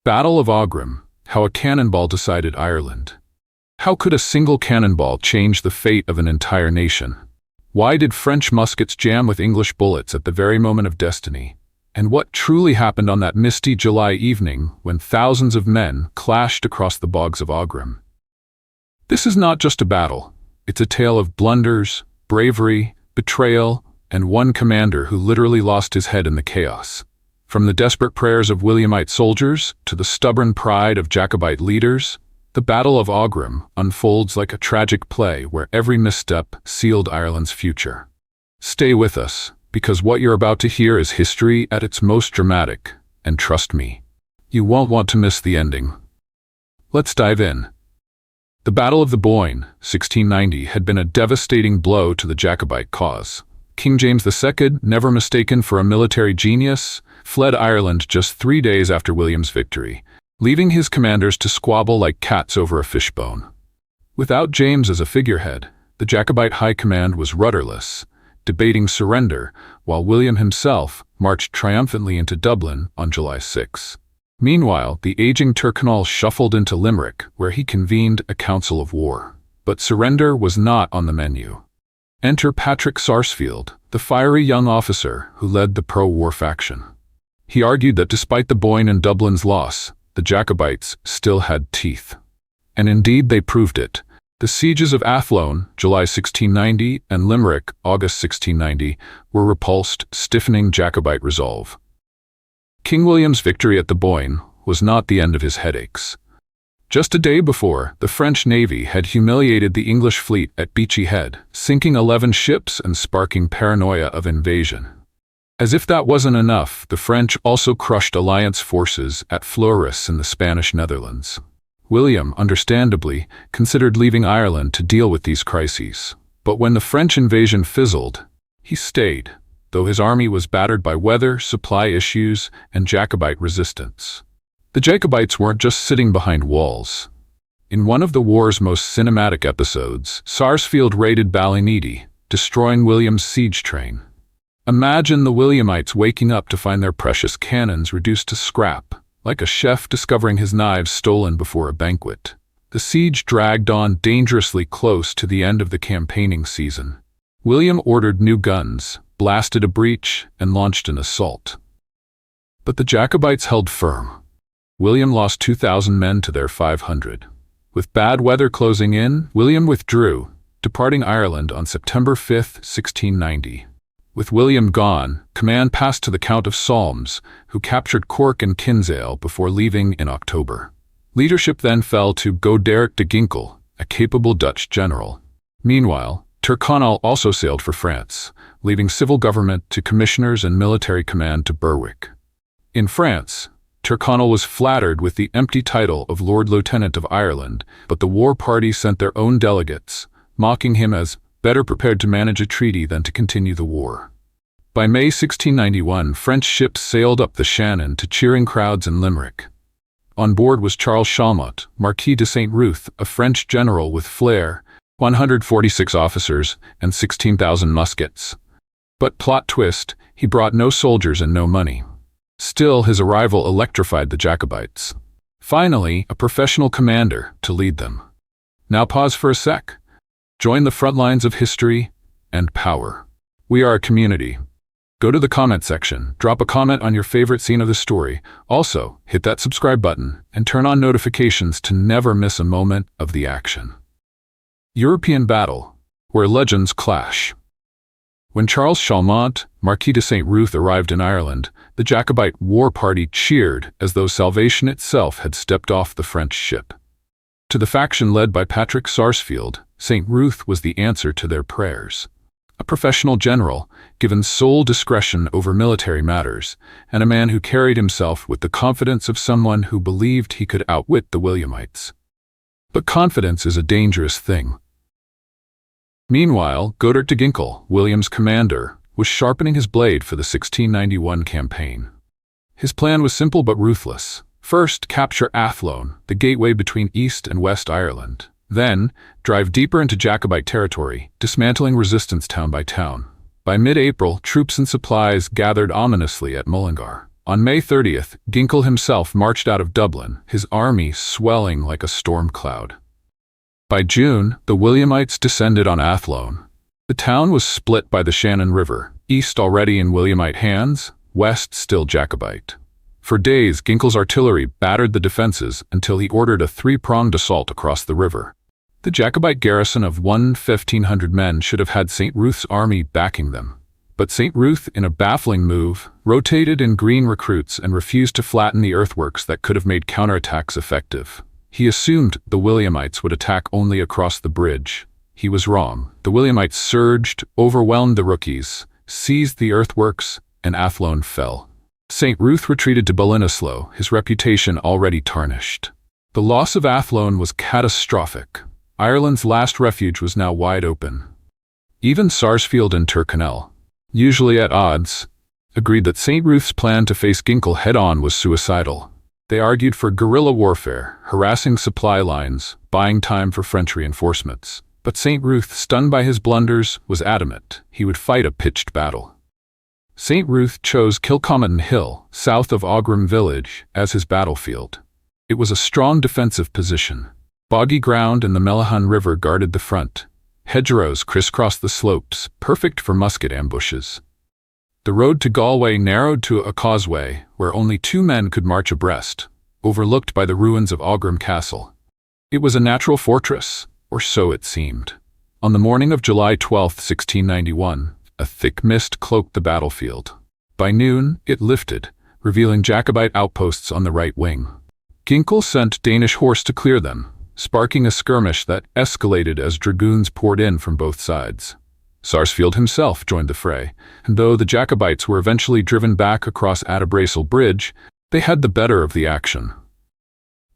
Battle of Aughrim, how a cannonball decided Ireland. How could a single cannonball change the fate of an entire nation? Why did French muskets jam with English bullets at the very moment of destiny? And what truly happened on that misty July evening when thousands of men clashed across the bogs of Aughrim? This is not just a battle. It's a tale of blunders, bravery, betrayal, and one commander who literally lost his head in the chaos. From the desperate prayers of Williamite soldiers to the stubborn pride of Jacobite leaders, the Battle of Aughrim unfolds like a tragic play where every misstep sealed Ireland's future. Stay with us, because what you're about to hear is history at its most dramatic, and trust me, you won't want to miss the ending. Let's dive in. The Battle of the Boyne, 1690, had been a devastating blow to the Jacobite cause. King James II, never mistaken for a military genius, fled Ireland just 3 days after William's victory, leaving his commanders to squabble like cats over a fishbone. Without James as a figurehead, the Jacobite high command was rudderless, debating surrender, while William himself marched triumphantly into Dublin on July 6. Meanwhile, the aging Tyrconnell shuffled into Limerick, where he convened a council of war. But surrender was not on the menu. Enter Patrick Sarsfield, the fiery young officer who led the pro-war faction. He argued that despite the Boyne and Dublin's loss, the Jacobites still had teeth. And indeed they proved it. The sieges of Athlone, July 1690, and Limerick, August 1690, were repulsed, stiffening Jacobite resolve. King William's victory at the Boyne was not the end of his headaches. Just a day before, the French Navy had humiliated the English fleet at Beachy Head, sinking 11 ships and sparking paranoia of invasion. As if that wasn't enough, the French also crushed alliance forces at Fleurus in the Spanish Netherlands. William, understandably, considered leaving Ireland to deal with these crises. But when the French invasion fizzled, he stayed, though his army was battered by weather, supply issues, and Jacobite resistance. The Jacobites weren't just sitting behind walls. In one of the war's most cinematic episodes, Sarsfield raided Ballyneedy, destroying William's siege train. Imagine the Williamites waking up to find their precious cannons reduced to scrap, like a chef discovering his knives stolen before a banquet. The siege dragged on dangerously close to the end of the campaigning season. William ordered new guns, blasted a breach, and launched an assault. But the Jacobites held firm. William lost 2,000 men to their 500. With bad weather closing in, William withdrew, departing Ireland on September 5, 1690. With William gone, command passed to the Count of Solms, who captured Cork and Kinsale before leaving in October. Leadership then fell to Goderic de Ginkle, a capable Dutch general. Meanwhile, Tyrconnell also sailed for France, leaving civil government to commissioners and military command to Berwick. In France, Tyrconnell was flattered with the empty title of Lord Lieutenant of Ireland, but the war party sent their own delegates, mocking him as better prepared to manage a treaty than to continue the war. By May 1691, French ships sailed up the Shannon to cheering crowds in Limerick. On board was Charles Chalmot, Marquis de Saint Ruth, a French general with flair, 146 officers, and 16,000 muskets. But plot twist, he brought no soldiers and no money. Still, his arrival electrified the Jacobites. Finally, a professional commander to lead them. Now pause for a sec. Join the front lines of history and power. We are a community. Go to the comment section, drop a comment on your favorite scene of the story. Also, hit that subscribe button and turn on notifications to never miss a moment of the action. European battle, where legends clash. When Charles Chalmot, Marquis de Saint Ruth, arrived in Ireland, the Jacobite war party cheered as though salvation itself had stepped off the French ship. To the faction led by Patrick Sarsfield, Saint Ruth was the answer to their prayers. A professional general, given sole discretion over military matters, and a man who carried himself with the confidence of someone who believed he could outwit the Williamites. But confidence is a dangerous thing. Meanwhile, Goderic de Ginkle, William's commander, was sharpening his blade for the 1691 campaign. His plan was simple but ruthless. First, capture Athlone, the gateway between East and West Ireland. Then, drive deeper into Jacobite territory, dismantling resistance town by town. By mid-April, troops and supplies gathered ominously at Mullingar. On May 30th, Ginkle himself marched out of Dublin, his army swelling like a storm cloud. By June, the Williamites descended on Athlone. The town was split by the Shannon River, east already in Williamite hands, west still Jacobite. For days, Ginkle's artillery battered the defenses until he ordered a three-pronged assault across the river. The Jacobite garrison of 1,500 men should have had St. Ruth's army backing them. But St. Ruth, in a baffling move, rotated in green recruits and refused to flatten the earthworks that could have made counterattacks effective. He assumed the Williamites would attack only across the bridge. He was wrong. The Williamites surged, overwhelmed the rookies, seized the earthworks, and Athlone fell. St. Ruth retreated to Ballinasloe, his reputation already tarnished. The loss of Athlone was catastrophic. Ireland's last refuge was now wide open. Even Sarsfield and Tyrconnell, usually at odds, agreed that St. Ruth's plan to face Ginkle head-on was suicidal. They argued for guerrilla warfare, harassing supply lines, buying time for French reinforcements. But St. Ruth, stunned by his blunders, was adamant he would fight a pitched battle. St. Ruth chose Kilcomaton Hill, south of Aughrim village, as his battlefield. It was a strong defensive position. Boggy ground and the Mellaghan River guarded the front. Hedgerows crisscrossed the slopes, perfect for musket ambushes. The road to Galway narrowed to a causeway where only 2 men could march abreast, overlooked by the ruins of Aughrim Castle. It was a natural fortress, or so it seemed. On the morning of July 12, 1691, a thick mist cloaked the battlefield. By noon, it lifted, revealing Jacobite outposts on the right wing. Ginkle sent Danish horse to clear them, sparking a skirmish that escalated as dragoons poured in from both sides. Sarsfield himself joined the fray, and though the Jacobites were eventually driven back across Adderbracel Bridge, they had the better of the action.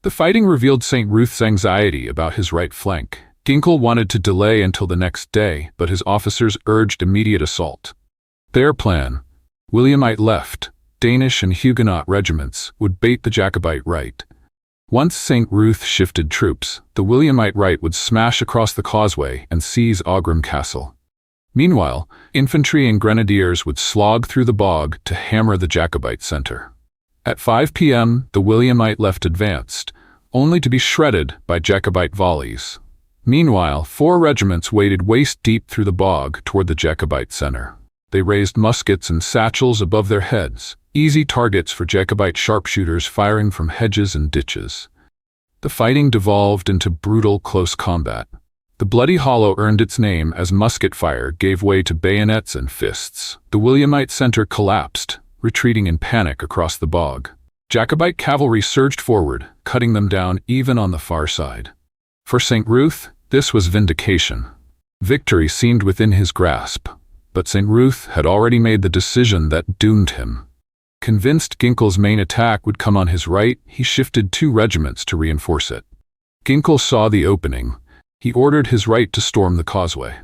The fighting revealed St. Ruth's anxiety about his right flank. Ginkle wanted to delay until the next day, but his officers urged immediate assault. Their plan, Williamite left, Danish and Huguenot regiments, would bait the Jacobite right. Once St. Ruth shifted troops, the Williamite right would smash across the causeway and seize Aughrim Castle. Meanwhile, infantry and grenadiers would slog through the bog to hammer the Jacobite center. At 5 p.m., the Williamite left advanced, only to be shredded by Jacobite volleys. Meanwhile, 4 regiments waded waist-deep through the bog toward the Jacobite center. They raised muskets and satchels above their heads, easy targets for Jacobite sharpshooters firing from hedges and ditches. The fighting devolved into brutal close combat. The Bloody Hollow earned its name as musket fire gave way to bayonets and fists. The Williamite center collapsed, retreating in panic across the bog. Jacobite cavalry surged forward, cutting them down even on the far side. For St. Ruth, this was vindication. Victory seemed within his grasp, but St. Ruth had already made the decision that doomed him. Convinced Ginkle's main attack would come on his right, he shifted 2 regiments to reinforce it. Ginkle saw the opening. He ordered his right to storm the causeway.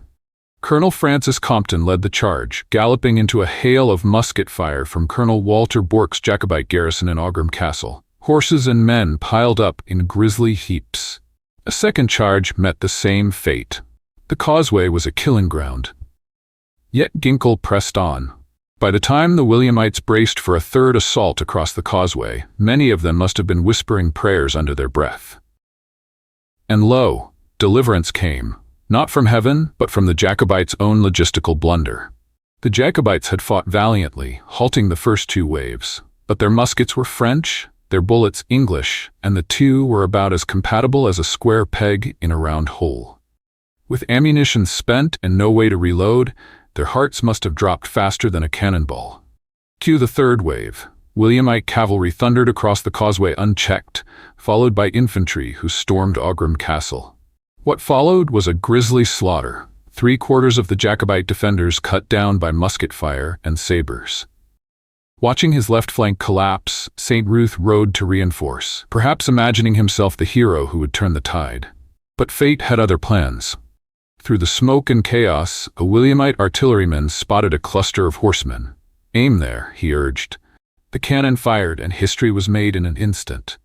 Colonel Francis Compton led the charge, galloping into a hail of musket fire from Colonel Walter Bourke's Jacobite garrison in Aughrim Castle. Horses and men piled up in grisly heaps. A second charge met the same fate. The causeway was a killing ground. Yet Ginkle pressed on. By the time the Williamites braced for a third assault across the causeway, many of them must have been whispering prayers under their breath. And lo, deliverance came. Not from heaven, but from the Jacobites' own logistical blunder. The Jacobites had fought valiantly, halting the first 2 waves. But their muskets were French, their bullets English, and the 2 were about as compatible as a square peg in a round hole. With ammunition spent and no way to reload, their hearts must have dropped faster than a cannonball. Cue the third wave. Williamite cavalry thundered across the causeway unchecked, followed by infantry who stormed Aughrim Castle. What followed was a grisly slaughter, 3/4 of the Jacobite defenders cut down by musket fire and sabers. Watching his left flank collapse, St. Ruth rode to reinforce, perhaps imagining himself the hero who would turn the tide. But fate had other plans. Through the smoke and chaos, a Williamite artilleryman spotted a cluster of horsemen. "Aim there," he urged. The cannon fired and history was made in an instant.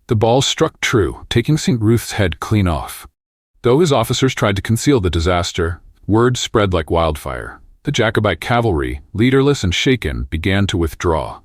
The ball struck true, taking St. Ruth's head clean off. Though his officers tried to conceal the disaster, word spread like wildfire. The Jacobite cavalry, leaderless and shaken, began to withdraw.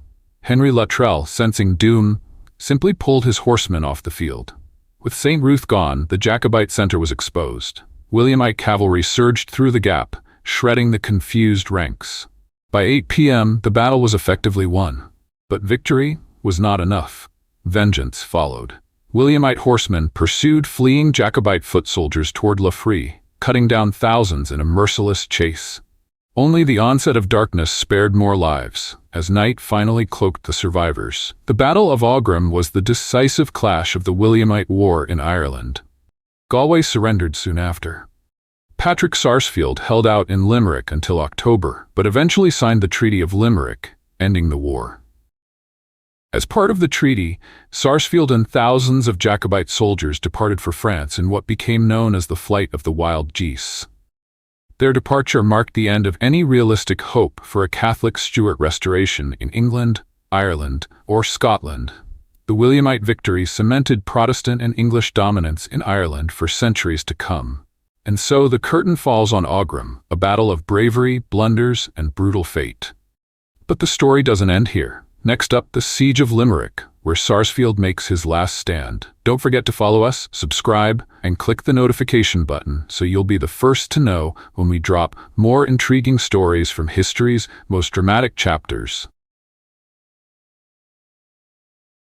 Henry Luttrell, sensing doom, simply pulled his horsemen off the field. With St. Ruth gone, the Jacobite center was exposed. Williamite cavalry surged through the gap, shredding the confused ranks. By 8 p.m., the battle was effectively won. But victory was not enough. Vengeance followed. Williamite horsemen pursued fleeing Jacobite foot soldiers toward La Frie, cutting down thousands in a merciless chase. Only the onset of darkness spared more lives, as night finally cloaked the survivors. The Battle of Aughrim was the decisive clash of the Williamite War in Ireland. Galway surrendered soon after. Patrick Sarsfield held out in Limerick until October, but eventually signed the Treaty of Limerick, ending the war. As part of the treaty, Sarsfield and thousands of Jacobite soldiers departed for France in what became known as the Flight of the Wild Geese. Their departure marked the end of any realistic hope for a Catholic Stuart restoration in England, Ireland, or Scotland. The Williamite victory cemented Protestant and English dominance in Ireland for centuries to come. And so the curtain falls on Aughrim, a battle of bravery, blunders, and brutal fate. But the story doesn't end here. Next up, the Siege of Limerick, where Sarsfield makes his last stand. Don't forget to follow us, subscribe, and click the notification button so you'll be the first to know when we drop more intriguing stories from history's most dramatic chapters.